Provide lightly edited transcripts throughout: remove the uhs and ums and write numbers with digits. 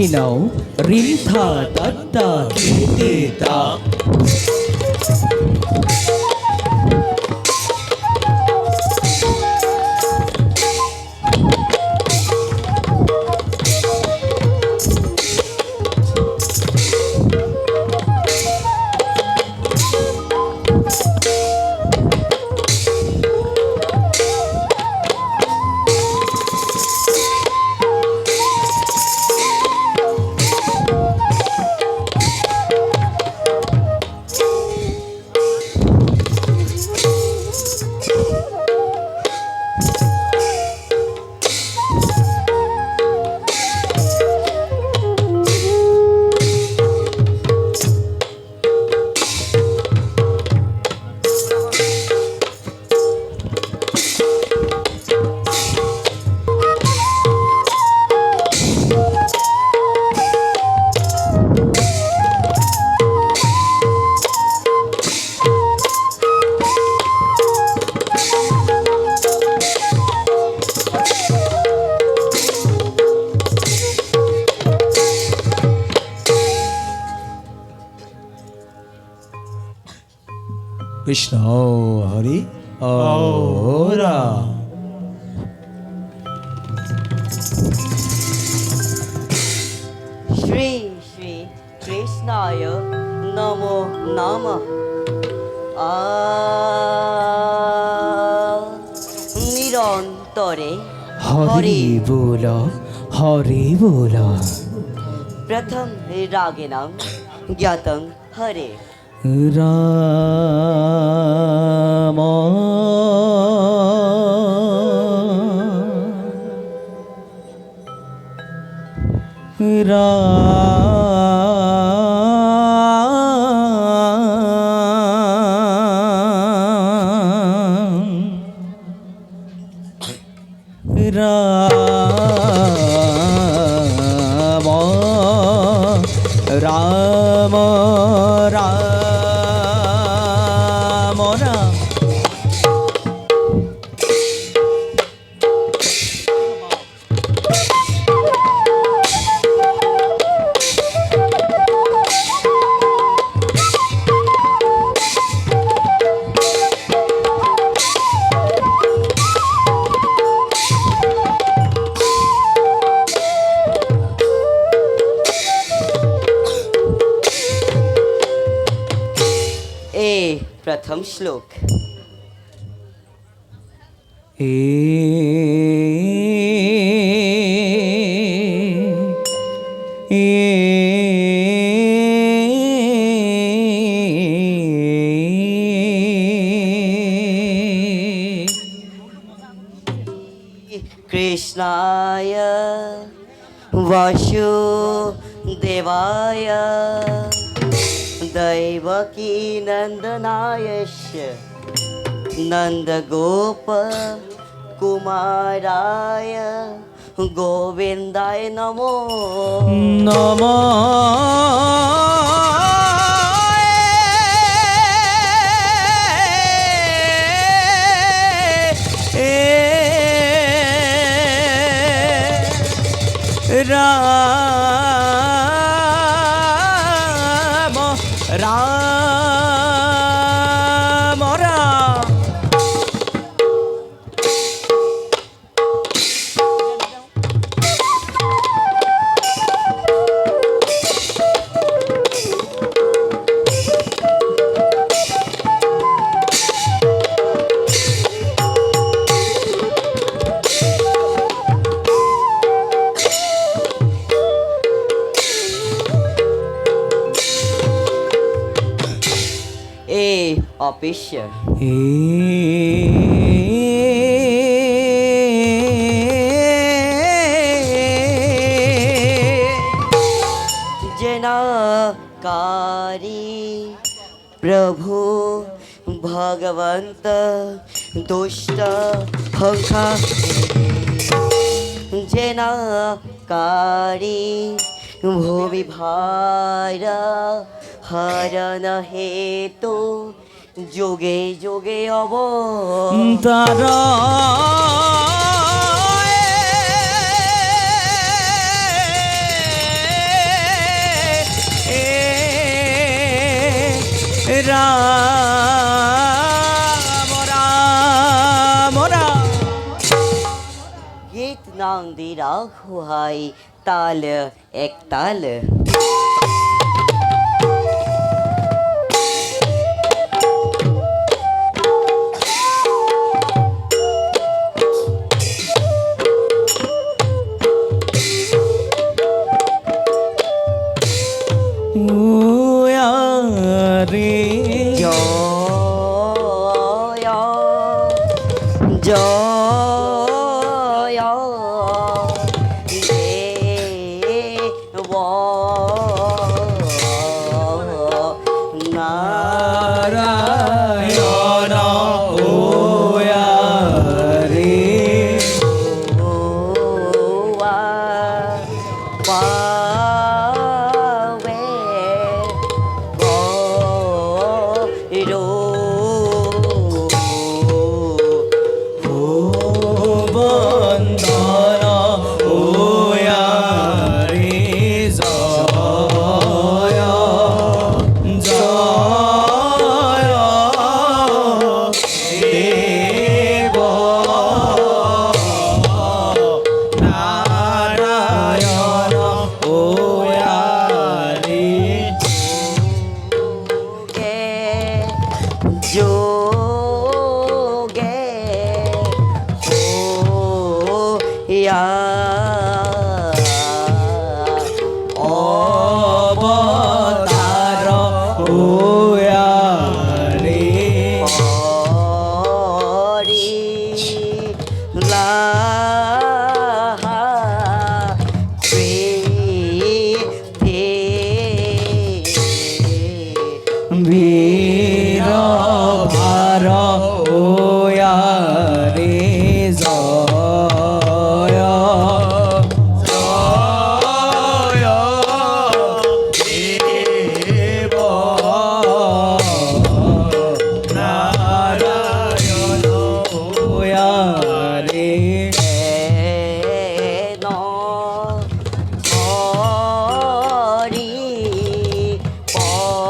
রিনাও রিন্থা তাত্তা খেতে তা। কৃষ্ণ হরি ওরা। শ্রী শ্রী কৃষ্ণায় নমো নমঃ। নিরন্তরে হরি বল হরি বল। প্রথম রাগেণাং জ্ঞাতং হরে। রাম রাম রাম রাম। प्रथम श्लोक। कृष्णाय वासुदेवाय दैवकी नंदनायस्य नंदगोप कुमाराय गोविंदाय नमो नमः। राम राम राम। ऑफिशियल जनाकारी प्रभु भगवंत दुष्ट हंसा जनाकारी भूमि भारा हरण हेतु যোগে যোগে অবতারা রাম রাম রাম গীত নাম দি রাখো হাই তাল এক তাল রে জয় জয় দেব নারায়ণ ওয়া রে পাবে গো বন্দন ওয়া রে জয় জয় দেব নারায়ণ ওয়া রে যোগে ইয়া অবতার ওয়া রে হরি লাহা বীর বীর ভার ওয়া রে জয় জয় দেব নারায়ণ ওয়া রে ওয়া রে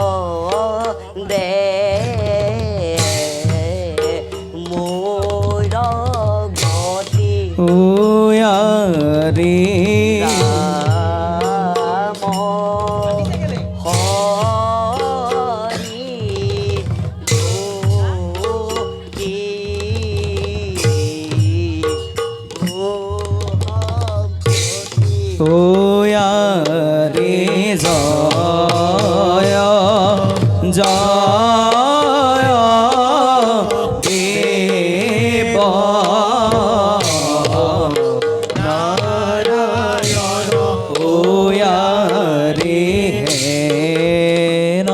ওয়া রে জয় জয় দেব নারায়ণ ওয়া রে হেন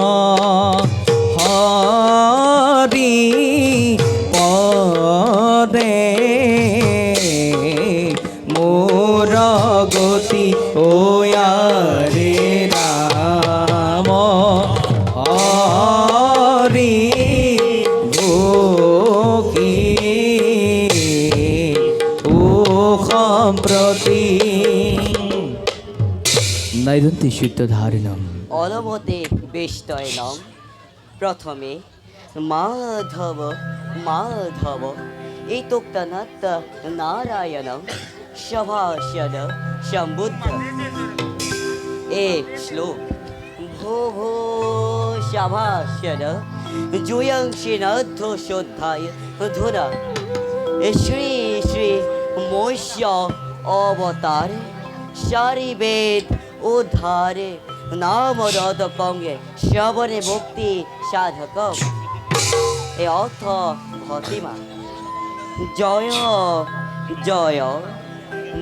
হরি পদে মোর গতি ওয়া রে রাম হরি ভোগী ও সম্প্রতি নৈদন্তি শুদ্ধ ধারিণম অলমতে বেষ্টয়নম প্রথমে মাধব মাধব এতোক্তনাত্ত নারায়ণ সভাসদ সম্বুদ্ধ এক শ্লোক ভো ভো সভাসদ জুয়ং শ্রীনাথ শ্রদ্ধায় ধুরা শ্রী শ্রী মৈষ্য অবতার সারি বেদ উদ্ধারে নাম রদ কঙ্গে শ্রবণে মুক্তি সাধক এ অর্থ ভতিমা জয় জয়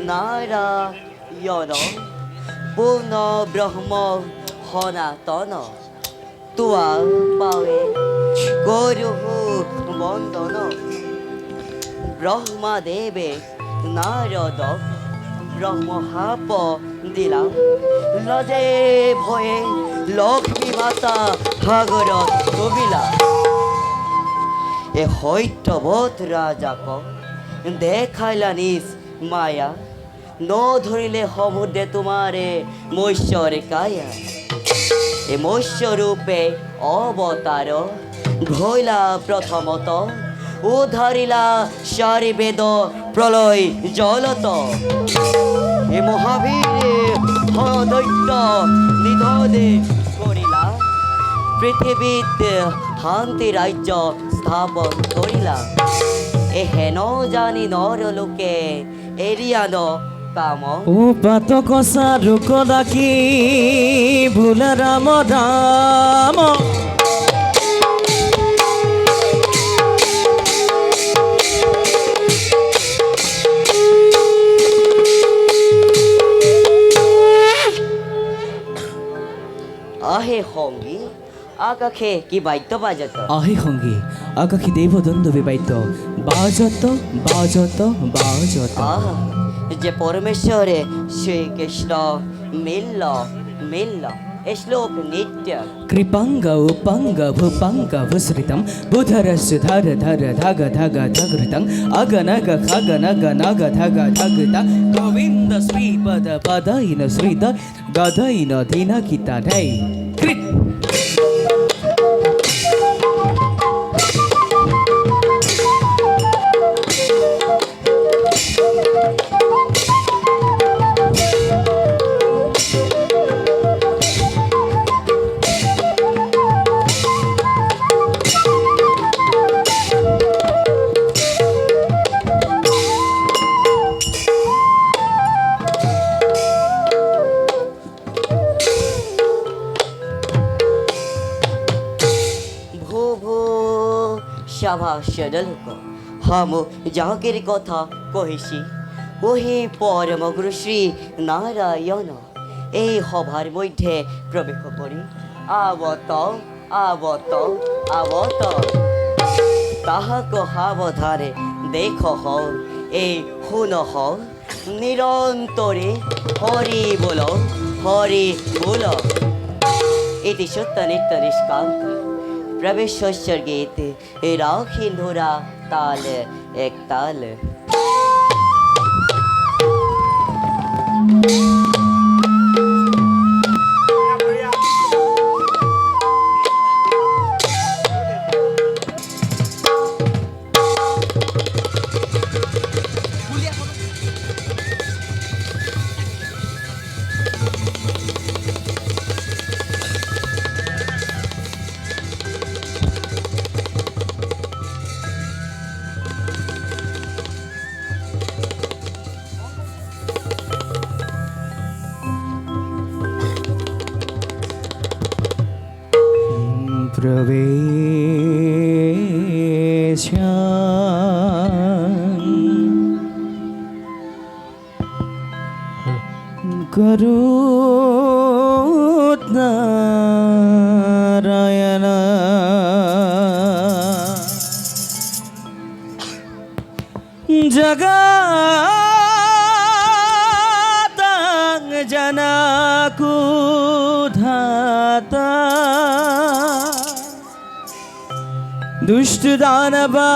নারায়ণ পূর্ণ ব্রহ্ম সনাতন তুয়া পাবে গরু বন্দন ব্রহ্মদেবে নারদ ব্রহ্মহাপ দিলাম লজে ভয়ে লক্ষ্মী মাতা ভাগরত কবিলা এ হৈত্যবধ রাজাক দেখাইলা নিজ মায়া ন ধরিলে সমুদ্রে তোমারে মৈশ্বরে কায়া এ মৎস্যরূপে অবতার ঘইলা প্রথমত উদ্ধারিলা সারি বেদ প্রলয় জলত এ মহাবীর দৈত্য নিধনে করিলা পৃথিবীতে শান্তি রাজ্য স্থাপন করিলা এ হেন জানি নর লোকে এরিয়ান কাম ও পাত কষা রুক ডাকি ভুল রাম রাম আহে হঙ্গি আকাশে কি বাদ্য বাজত আহে সঙ্গী আকাশী দেবদণ্ড বিবাহিত বাজত বাজত বাজত আহ যে পরমেশ্বরে শ্রীকৃষ্ণ মিলল মিলল এ শ্লোক নিত্য কৃপাঙ্গ উপাঙ্গ ভূপাঙ্গ ভূসৃতম বুধর সুধর ধর ধগ ধগ ধগৃতং অগনগ খগনগ নগ ধগ ধগৃత গোবিন্দ শ্রীপদ পদইন শ্রীদ গদইন দিন কিতা ঢাই কৃত ভূ ভূ সভাসদলোক হাম যাহাকের কথা কহিছি ওহে পরম গুরু শ্রী নারায়ণ এই সভার মধ্যে প্রবেশ করি আবত আবত আবত তাহাক সাবধানে দেখ এই শুন নিরন্তরে হরি বল এটি সত্য নিত্য নিষ্কান্ত প্রবেশেশ্বর গীত রাখি ধরা তাল এক তাল প্রবেশ করুত নারায়ণ জগতাং জনকুধাতা দুষ্ট দানবাদ্বারকা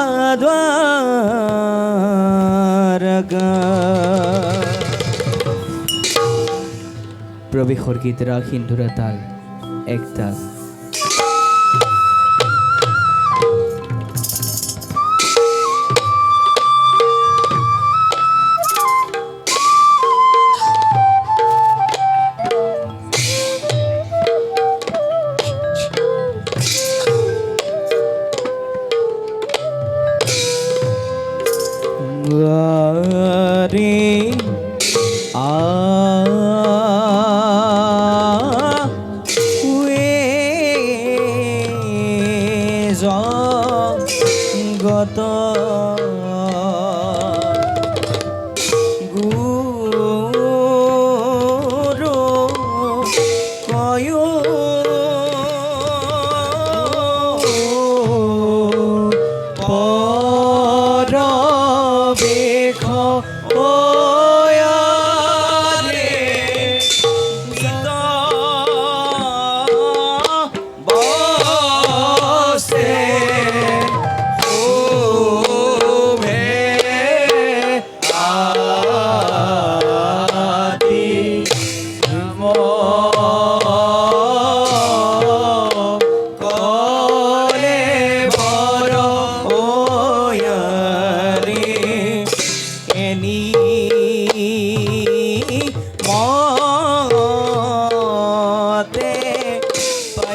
প্রবেশর গীত রাখিন ধরা তাল এক তাল রে আ গত গুরু কয় পরবেখ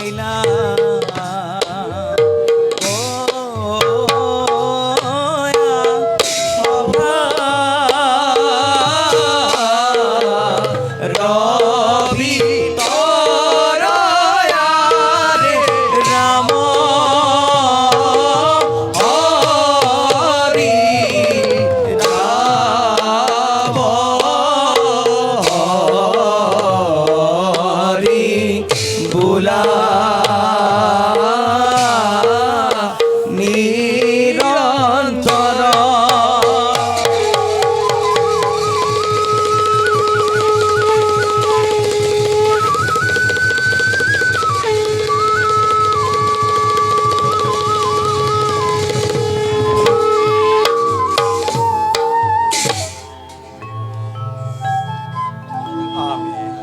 পাইলা রবি তরয়া রে রাম হরি রাম হরি বুলা নিরন্তর আমিন।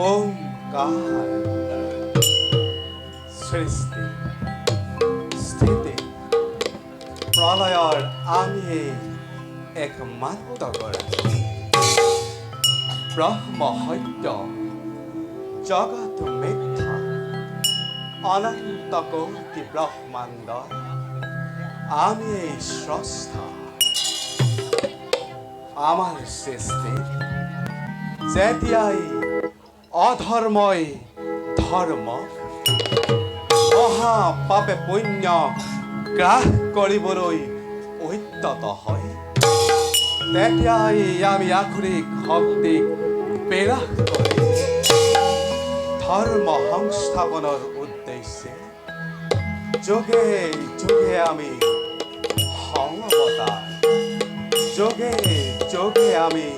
ওঙ্কার সৃষ্টি স্থিতি প্ৰলয়ৰ আমি একমাত্ৰ গৰাকী ব্ৰহ্ম সত্য জগত মিথ্যা অনন্ত কোটি ব্ৰহ্মাণ্ড আমি স্ৰষ্টা আমাৰ সৃষ্টি যেতিয়াই অধৰ্মই ধৰ্মক মহা পাপে পুণ্য গ্ৰাস কৰিবলৈ উদ্যত হয় তেতিয়াই আমি আখৰিক শক্তিক বিৰাস কৰি ধৰ্ম সংস্থাপনৰ উদ্দেশ্যে যোগে যোগে আমি সংবতাৰ যোগে যোগে আমি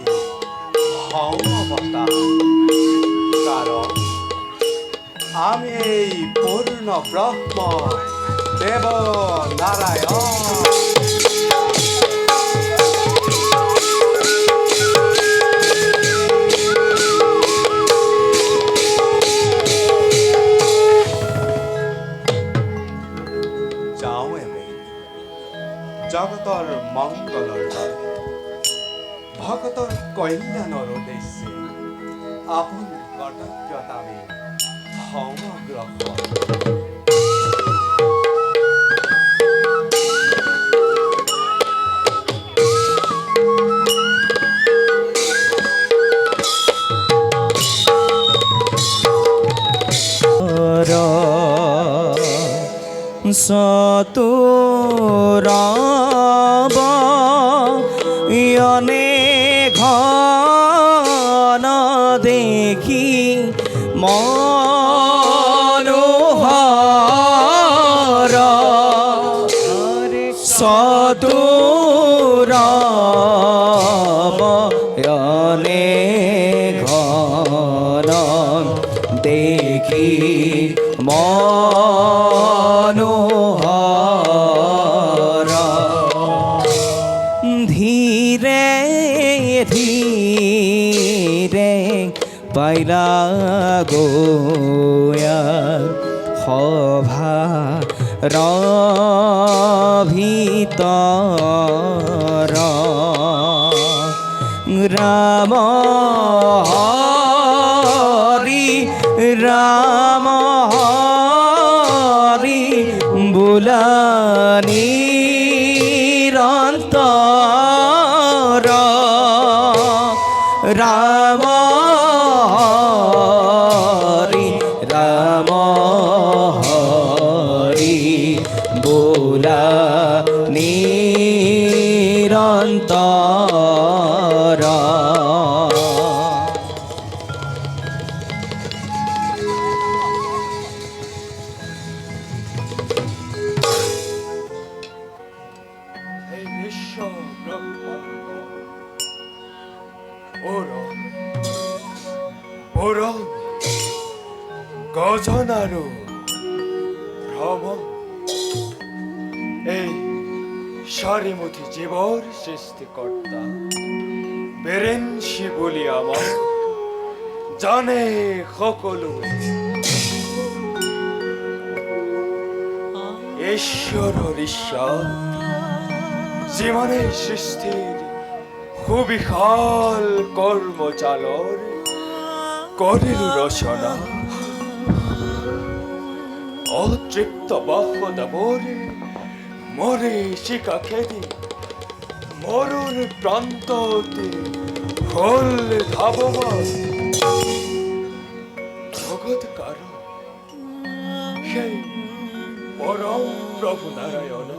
সংবতাৰ কাৰণ আমি এই পূৰ্ণ ব্ৰহ্ম দেৱ নাৰায়ণ যাওঁ এবে জগতৰ মংগলৰ বাবে ভকতৰ কল্যাণৰ উদ্দেশ্যে আপোন কৰ্তব্যত আমি সমগ্ৰ সতুৰাব ইয়নে ঘন দেখি মনোহৰ সতুৰাব ইয়নে ঘন দেখি মনোহৰ ধীৰে ধীৰে পাইলা গোয়া সভা ভিতৰ ৰাম হৰি ৰাম হৰি বুলা নিৰন্তৰ ৰাম হৰি ৰাম হৰি বুলা নিৰন্তৰ গজন আৰু ভ্ৰমণ এই চাৰিমুঠি জীৱৰ সৃষ্টিকৰ্তা বেৰেঞ্চি বুলি আমাক জানে সকলোৱে ঈশ্বৰৰ ঈশ্বৰ যিমানে সৃষ্টিৰ সুবিশাল কৰ্মজালৰ কৰিলো ৰচনা অতৃপ্ত বাহ্যদা মরে শিকা খেদি মরুর প্রান্ততে হল ধাবমান জগৎ কারণ সেই পরম প্রভু নারায়ণ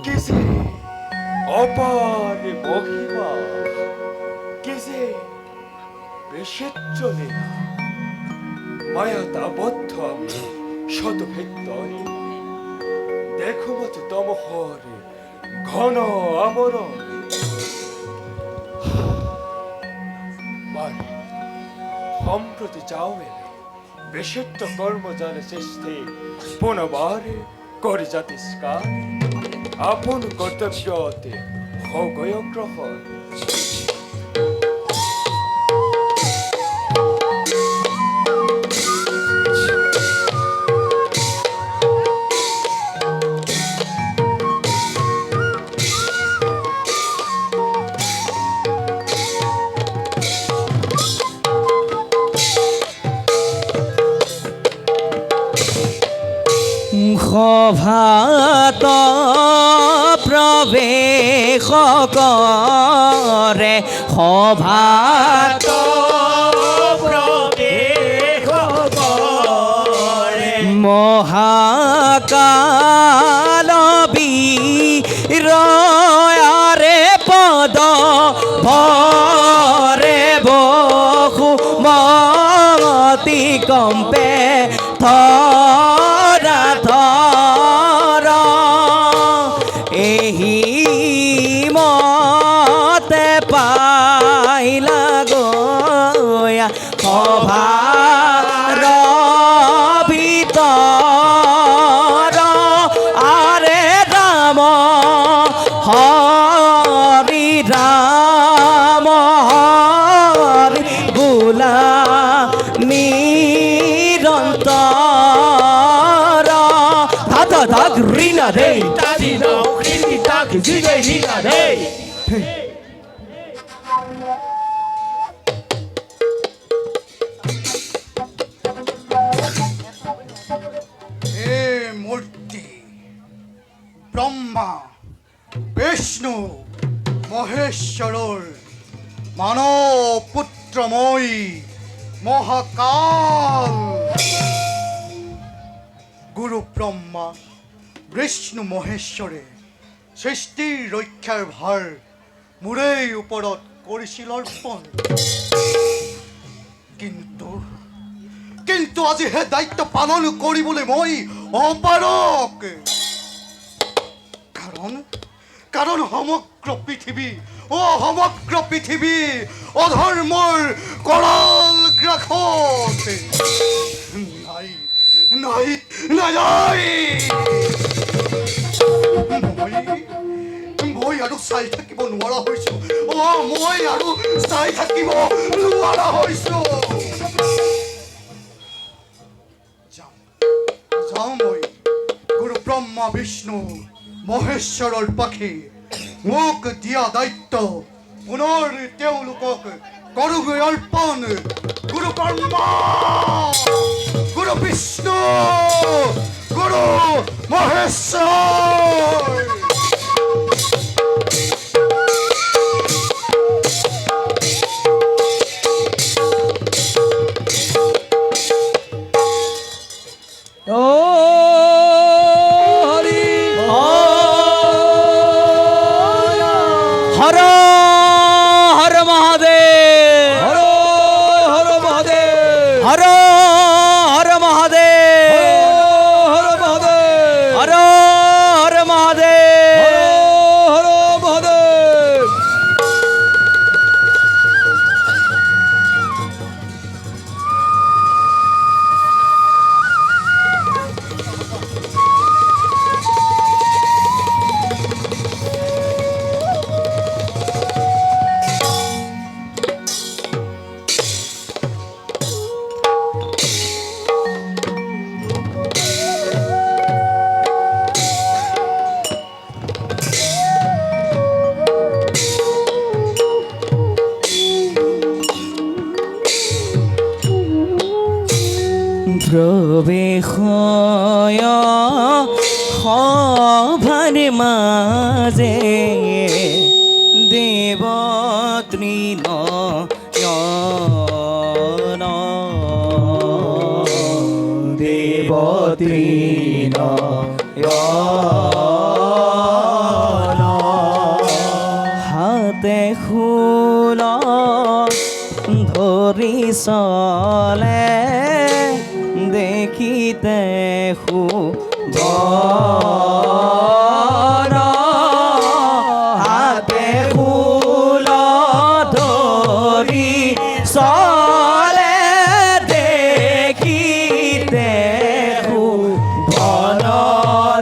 কিসে অপার মহিমা কিসে বেশেচ্য লীলা মায়াতাবদ্ধ আমি শতভেত্তরে দেখো মত তমহরে ঘন আবরণ মানে সম্প্রতি চাও এলে বেশেত্য কর্মজালে চেষ্টি পুনবারে করে জাতিস্কার আপন কর্তব্যতে হগয় গ্রহণ সভাত প্ৰৱেশ কৰে সভাত প্ৰৱেশ কৰে মহাকাল বীৰয়াৰে পদ ভৰে বসুমতী কম্পে ধৰা ধৰ এহি মতে পাইলা গয়া সভাৰ ভিতৰ আৰে ৰাম হৰি ৰাম হৰি বোলা নিৰন্তৰ ধাক ৰিনা ৰে তাদি নাও খিনি তাক জিগে ৰিনা ৰে হে মূৰ্তি ব্ৰহ্মা বিষ্ণু মহেশ্বৰৰ মানব পুত্ৰময়ী মহাকাল গুৰু ব্ৰহ্মা বিষ্ণু মহেশ্বৰে সৃষ্টিৰ ৰক্ষাৰ ভাৰ মোৰেই ওপৰত কৰিছিল অৰ্পণ কিন্তু আজি হে দায়িত্ব পালন কৰিবলৈ মই অপাৰক কাৰণ সমগ্ৰ পৃথিৱী অধৰ্মৰ কৰাল গ্ৰাসত নাই মই আৰু চাই থাকিব নোৱাৰা হৈছো মই আৰু চাই থাকিব নোৱাৰা হৈছো যাওঁ মই গুৰু ব্ৰহ্মা বিষ্ণু মহেশ্বৰৰ পাখি মোক দিয়া দায়িত্ব পুনৰ তেওঁলোকক কৰোগৈ অৰ্পণ গুৰু ব্ৰহ্মা গুৰু বিষ্ণু গুৰু মহেশ্বৰ হর হর মহাদেব হর হর মহাদেব হর হর মহাদেব হর হর মহাদেব হর প্রবেশয় সভার মাঝে দেবতৃণয়ন দেবতৃণয়ন হাতে খোল ধৰি চলে দেখিতে শুভন হাতে খোল ধৰি চলে দেখিতে শুভন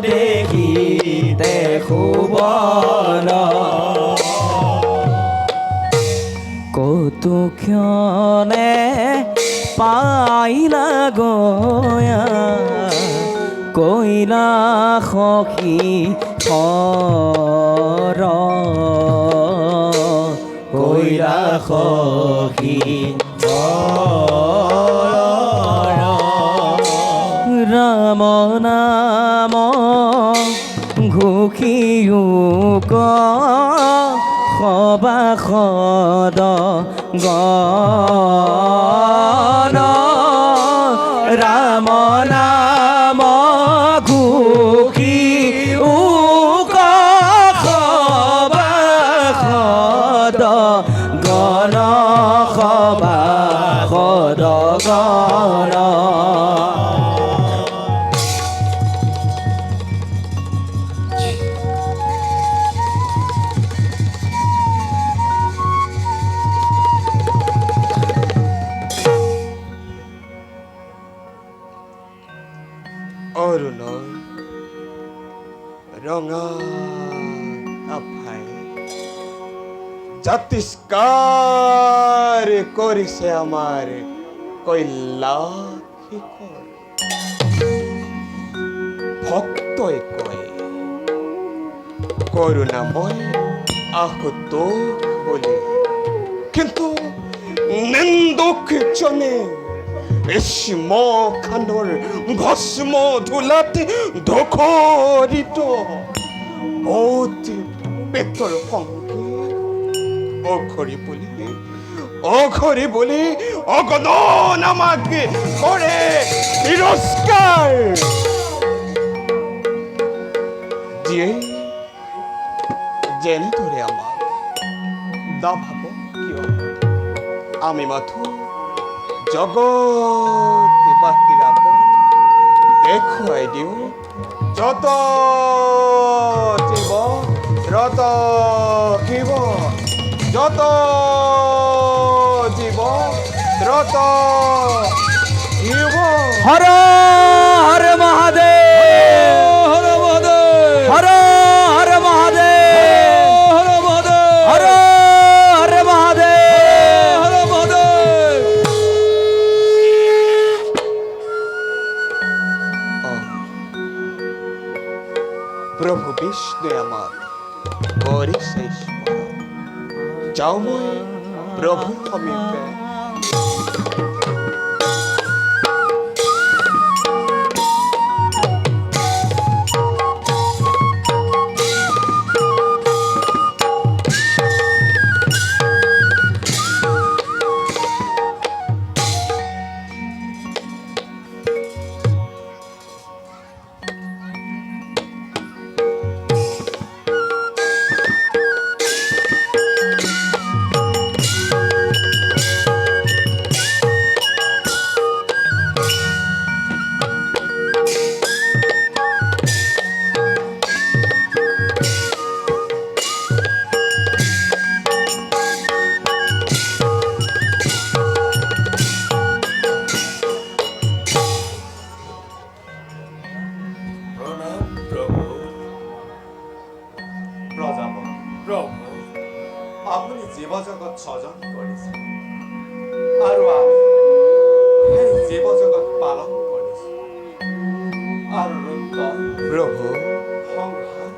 দেখিতে শুভন কৌতুক্ষণে পাইলা গয়া কৈলা সখী সৰ কৈলা সখী সৰ ৰাম নাম ঘোষিয়োক সবাসদ গণ ৰাম নাম ঘোষিয়োক সবাসদ গণ সবাসদ গণ অৰুণৰ ৰঙা আভাই জাতিষ্কাৰ কৰিছে আমাৰ কৈলাশিখৰ ভক্তই কয় কৰুণাময় আহত বলে, কিন্তু নিন্দুক জনে ভীষ্ম খানৰ ভস্ম ধূলাতে ধখৰিত অতি পেটৰ সংগী অঘৰি বুলি অগণন আমাক কৰে তিৰস্কাৰ। যিয়ে যেনেদৰে আমাক নাভাব কিয়, আমি মাথো জগত বাহিৰাক দেখুৱাই দিওঁ। যত জীৱ ৰত শিৱ, যত জীৱ ৰত শিৱ। হৰ হৰ মহাদেৱ, হৰ মহাদেৱ, হৰ হৰ মহাদেৱ, হৰ মহাদেৱ, হৰ হৰ মহাদেৱ, হৰ মহাদেৱ। প্ৰভু বিষ্ণুৱে আমাক কৰিছে স্মৰণ। যাওঁ মই প্ৰভুৰ সমীপে। আপুনি জীৱ জগত স্বজন কৰিছে আৰু আমি সেই জীৱ জগত পালন কৰিছো আৰু প্ৰভু সংহাৰ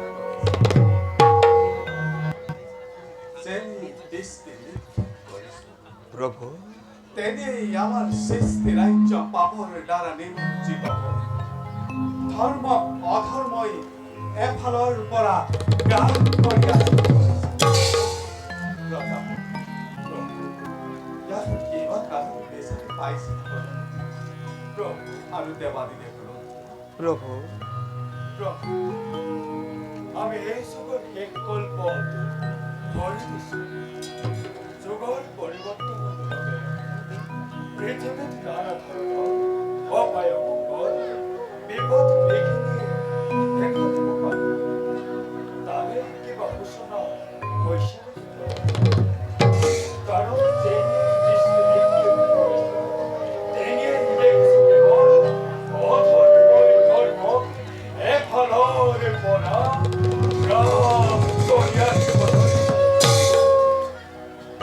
যেন দৃষ্টি কৰিছো। প্ৰভু তেনেই আমাৰ সৃষ্টি ৰাজ্য পাপৰ দ্বাৰা নিমজ্জিত হয় ধৰ্ম অধৰ্মই এফালৰ পৰা গ্ৰাস কৰি আছে ৰজা ইয়াত কিবা কাৰণ বিচাৰি পাইছে প্ৰভু আৰু দেৱাদিদেৱৰ প্ৰভু প্ৰভু আমি এই যুগৰ শেষ কল্প ধৰি দিছোঁ যুগৰ পৰিৱৰ্তনৰ লগে পৃথিৱীত নানা ধৰণৰ অপায় অমংগল বিপদ এইখিনি দেখা দিব পাৰে তাৰে কিবা সূচনা হৈছে কাৰণ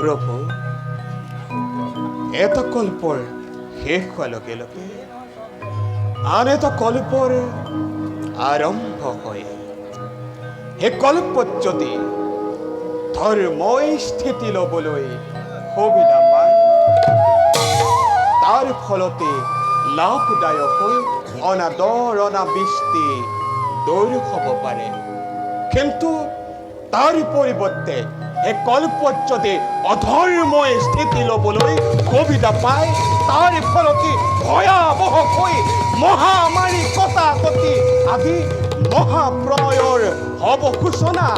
প্ৰভু এটা কল্পৰ শেষ হোৱাৰ লগে লগে আন এটা কল্পৰ আৰম্ভ হয় সেই কল্পত যদি ধৰ্মই স্থিতি ল'বলৈ সুবিধা পায় তাৰ ফলতে লাভদায়ক হৈ অনাদৰ অনাবৃষ্টি দূৰ হ'ব পাৰে কিন্তু তাৰ পৰিৱৰ্তে এই কল্পত যদি অধৰ্মই স্থিতি ল'বলৈ সুবিধা পায় তাৰ ফলতে ভয়াৱহকৈ মহামাৰী কটাকটি আদি মহাপ্ৰলয়ৰ হ'ব সূচনা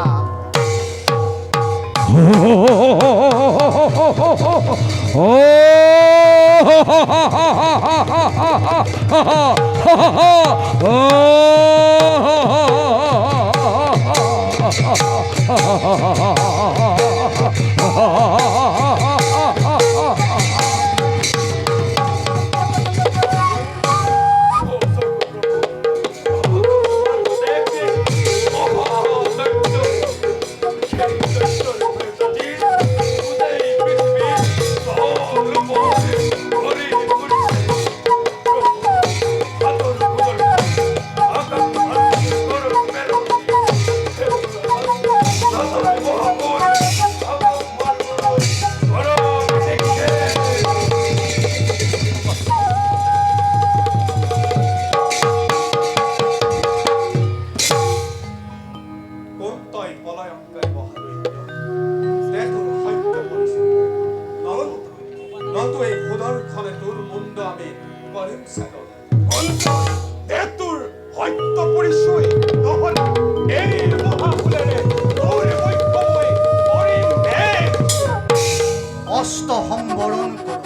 অস্ত সম্বৰণ কৰ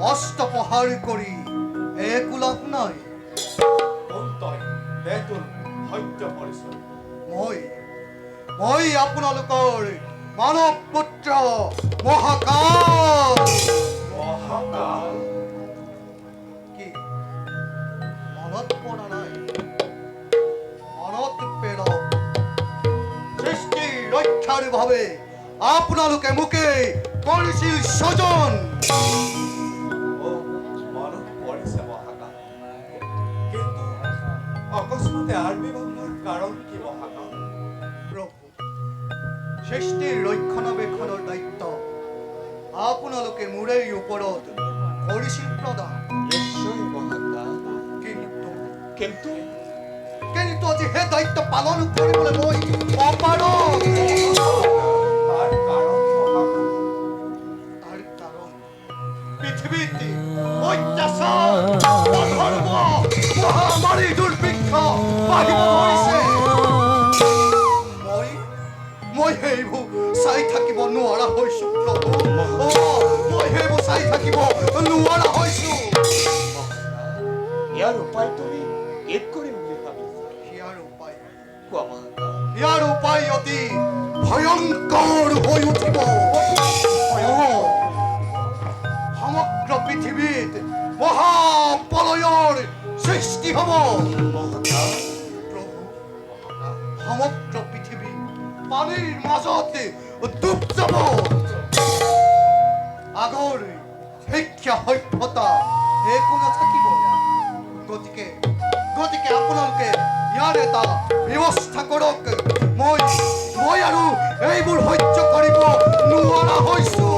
অস্ত প্ৰহাৰ কৰি একো লাভ নাই মই আপোনালোকৰ মানৱ পুত্ৰ মহাকাল কি মনত পৰা নাই মনত পেলাওক সৃষ্টি ৰক্ষাৰ বাবে আপোনালোকে মোকে কৰিছিল স্বজন মনত পৰিছে মহাকাল কিন্তু অকস্মাতে আবিৰ্ভাৱৰ কাৰণ কি মহাকাল প্ৰভু সৃষ্টিৰ ৰক্ষণাবেক্ষণৰ দায়িত্ব আপোনালোকে মোৰে ওপৰত কৰিছিল প্ৰদান নিশ্চয় মহাকাল কিন্তু কিন্তু আজি সেই দায়িত্ব পালন কৰিবলৈ মই অপাৰগ পৃথিৱীত অত্যাচাৰ অধৰ্ম মহামাৰী দুৰ্ভিক্ষ বাঢ়িব ধৰিছে মই সেইবোৰ চাই থাকিব নোৱাৰা হৈছো প্ৰভু মই সেইবোৰ চাই থাকিব নোৱাৰা হৈছো ইয়াৰ উপায় তুমি কি কৰিম বুলি ভাবিছা ইয়াৰ উপায় অতি ভয়ংকৰ হৈ উঠিব সমগ্ৰ পৃথিৱীত মহাপ্ৰলয়ৰ সৃষ্টি হ'ব সমগ্ৰ পৃথিৱী পানীৰ মাজত ডুব যাব আগৰ শিক্ষা সভ্যতা একো নাথাকিব গতিকে আপোনালোকে ইয়াৰ এটা ব্যৱস্থা কৰক মই আৰু এইবোৰ সহ্য কৰিব নোৱাৰা হৈছো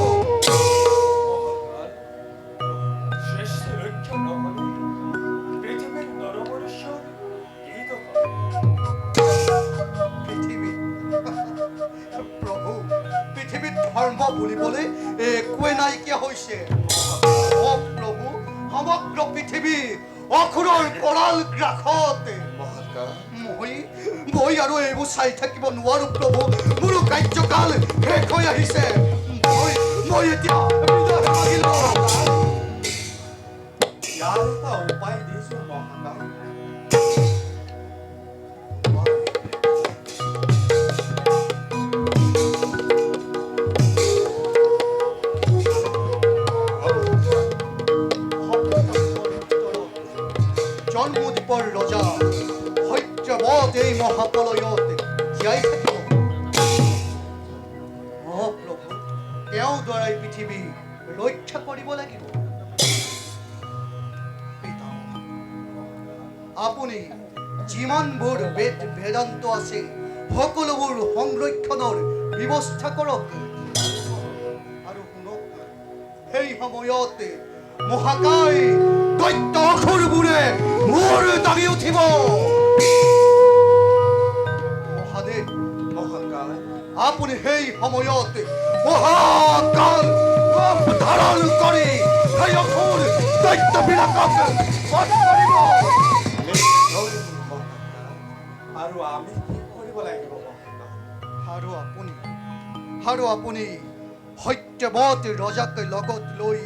বুলিবলৈ একোৱে নাইকিয়া হৈছে। অ প্ৰভু, সমগ্ৰ পৃথিৱী অসুৰৰ কৰাল গ্ৰাসতে। মহাকাল মই আৰু এইবোৰ চাই থাকিব নোৱাৰো প্ৰভু। মোৰো কাৰ্যকাল শেষ হৈ আহিছে। মই এতিয়া বিদায় মাগিলো। ইয়াৰ এটা উপায় দিছো মহাকাল। জন্মদ্বীপৰ ৰজা সত্যবত এই মহাপ্ৰলয়ত জীয়াই থাকিব। মহাপ্ৰভু, তেওঁৰ দ্বাৰাই পৃথিৱী ৰক্ষা কৰিব লাগিব। পিতা, আপুনি যিমানবোৰ বেদ বেদান্ত আছে সকলোবোৰ সংৰক্ষণৰ ব্যৱস্থা কৰক। আৰু শুনক, সেই সময়তে মহাকায় দৈত্য অসুৰবোৰে মূৰ দাঙি উঠিব। মহাদেৱ, মহাকাল আপুনি সেই সময়ত মহাকাল ৰূপ ধাৰণ কৰি সেই অসুৰ দৈত্যবিলাকক বধ কৰিব। নিশ্চয় মহাকাল। আৰু আমি কি কৰিব লাগিব মহাকাল? আৰু আপুনি সত্যবত ৰজাক লগত লৈ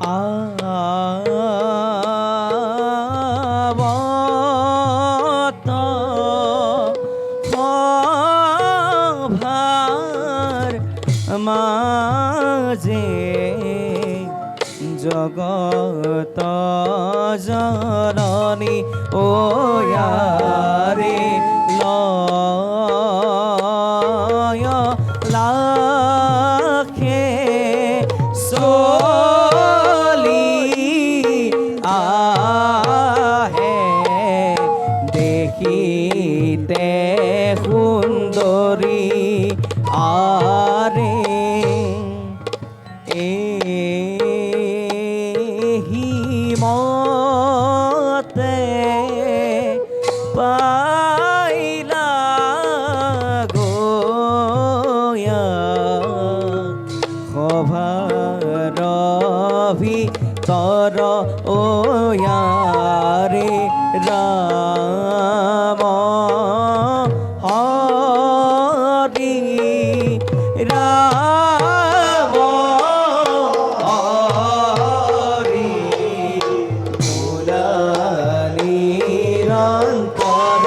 আবত সভাৰ মাঝে জগত জননী ও ইয়াৰে লয় লাখে চলি আহে দেখিতে সুন্দৰী আৰে মতে পাইলা গোয়া সভাৰ ভিতৰ ওয়ারে রাম হরি রাম হরি নিরন্তর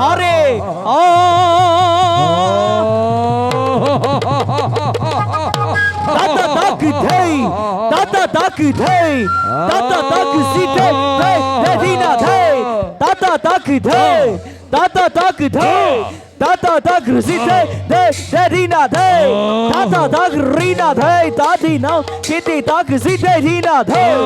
हरे Tata tak day, Tata tak day, Tata tak site, Medina day, Tata tak day, Tata tak day, Tata tak site, Medina day, Tata tak rina day, Tati now, Kitty tak site, Medina day.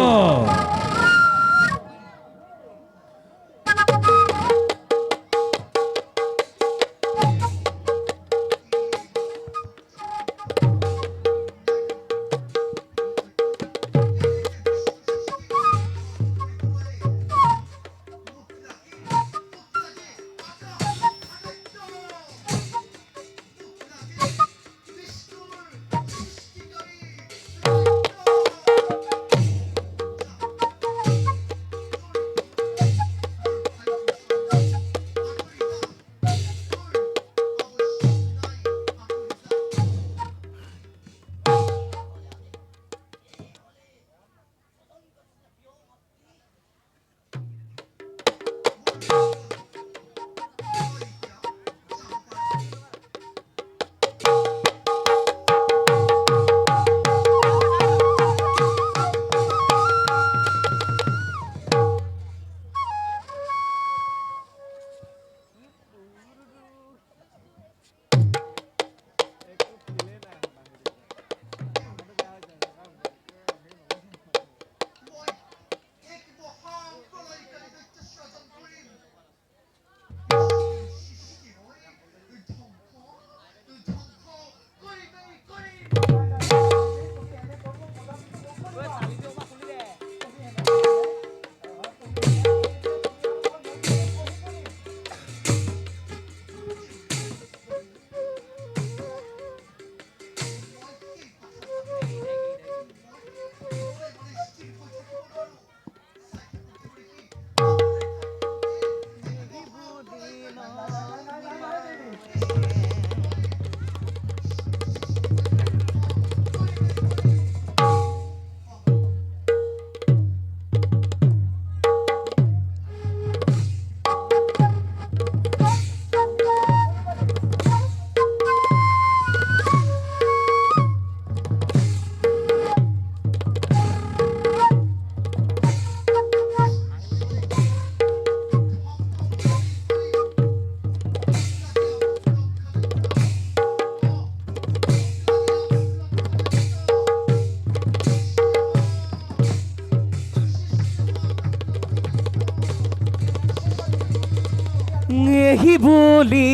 এহি বুলি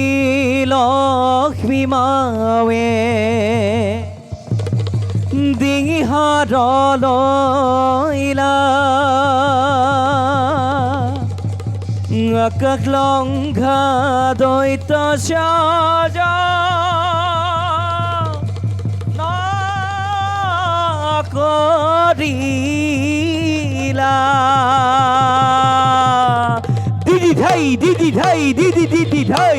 লক্ষ্মী মাৱে ডিঙি হাতলৈলা আকাশ লংঘা দৈত সাজ কৰিলা Didi dhai, didi didi dhai,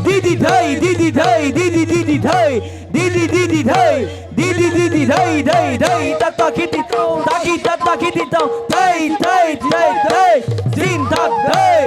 didi dhai, didi dhai, didi didi dhai, didi didi dhai, didi didi dhai, dhai dhai, tata kiti to, dhai dhai dhai dhai, din tak dhai.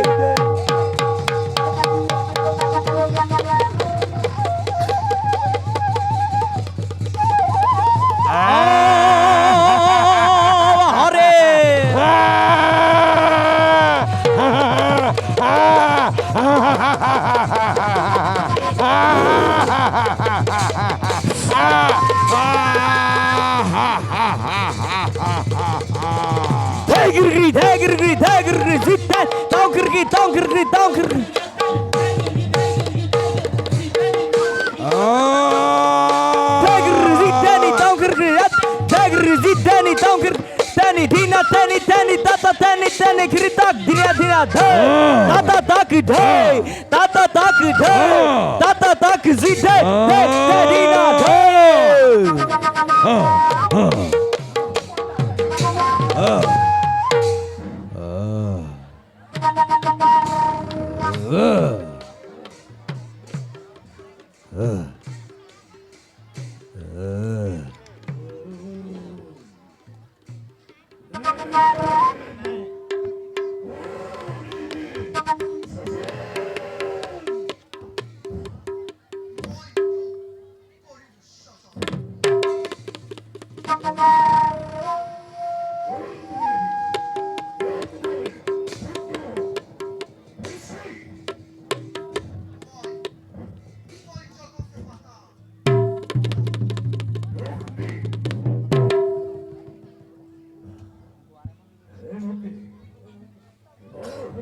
Dagger, sit down, donkey. Danny, Dina, Danny, Tata, Danny, Kritak, Dina, Tata, Tak, Zita, Dina,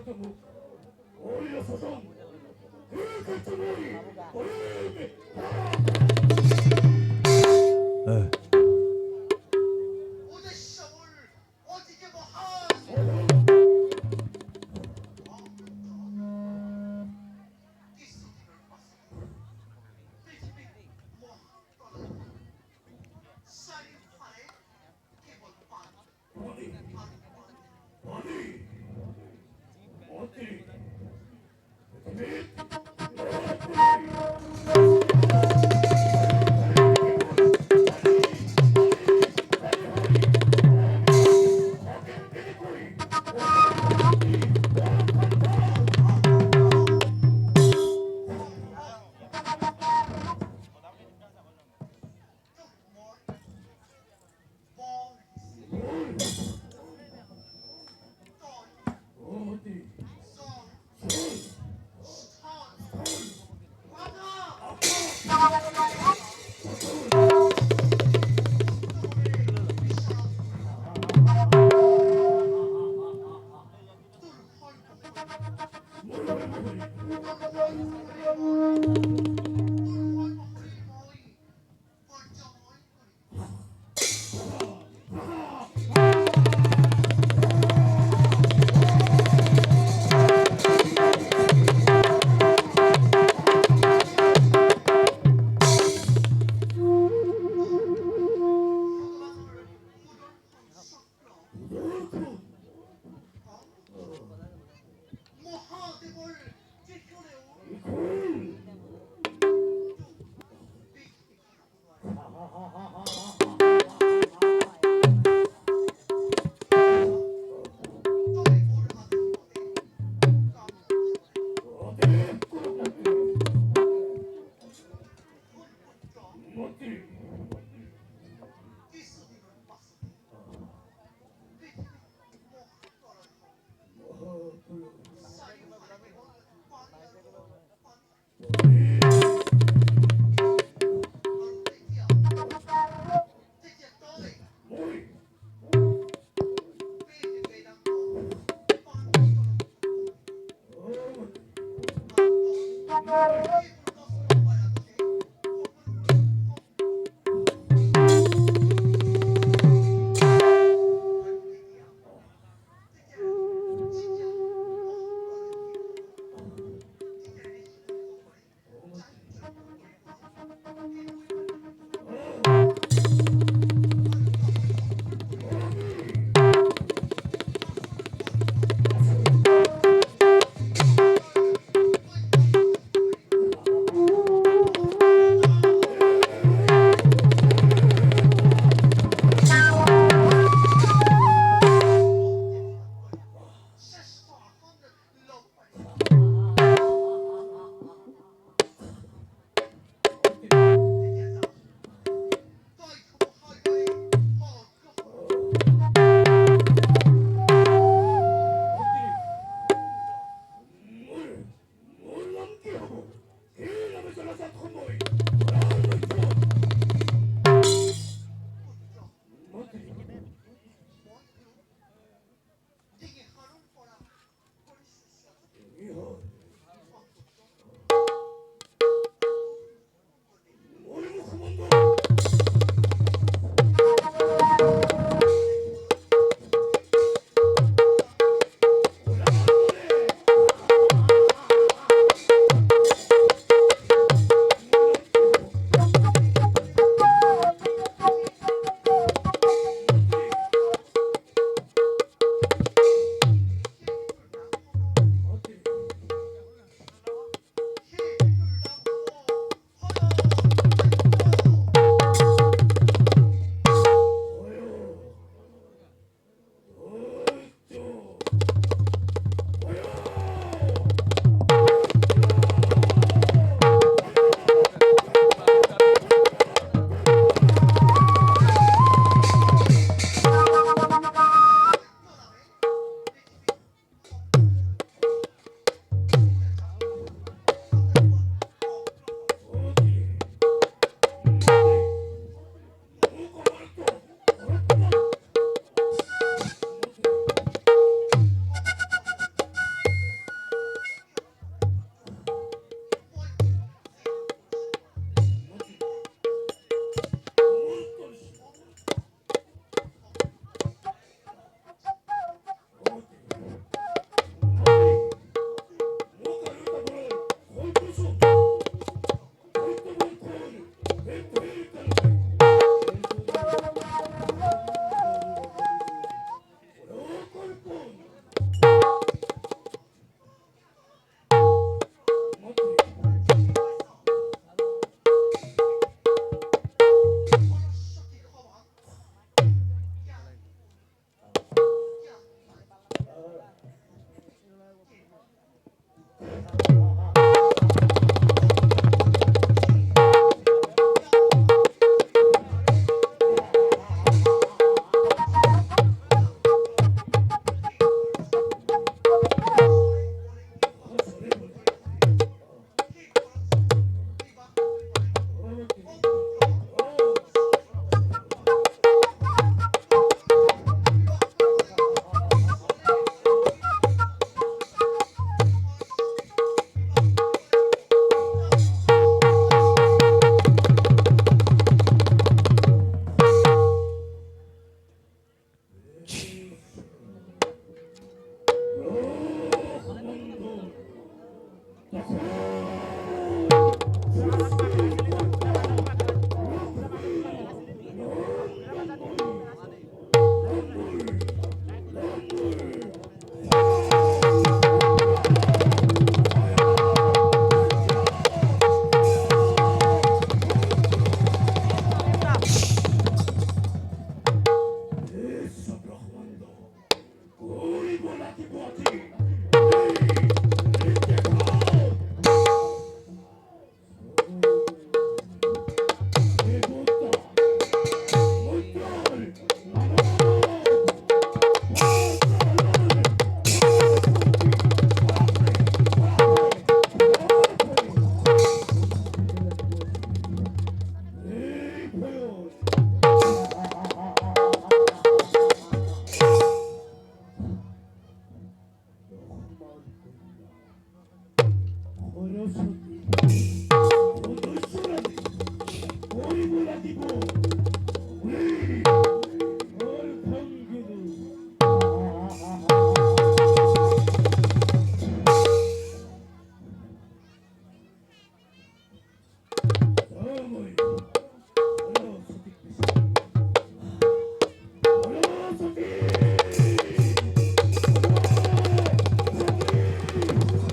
Mantri,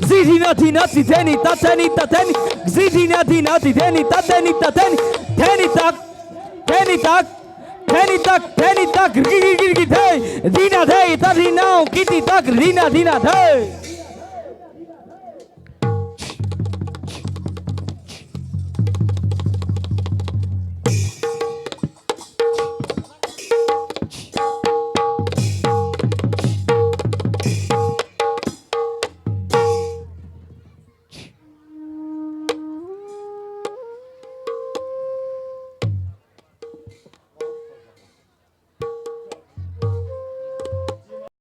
Zidina tina titeni tateni tateni Zidina tina titeni tateni tateni Teni tak Teni tak Teni tak Teni tak Gigi gigi gigi Dina day Tadina Kitty tak Dina dina day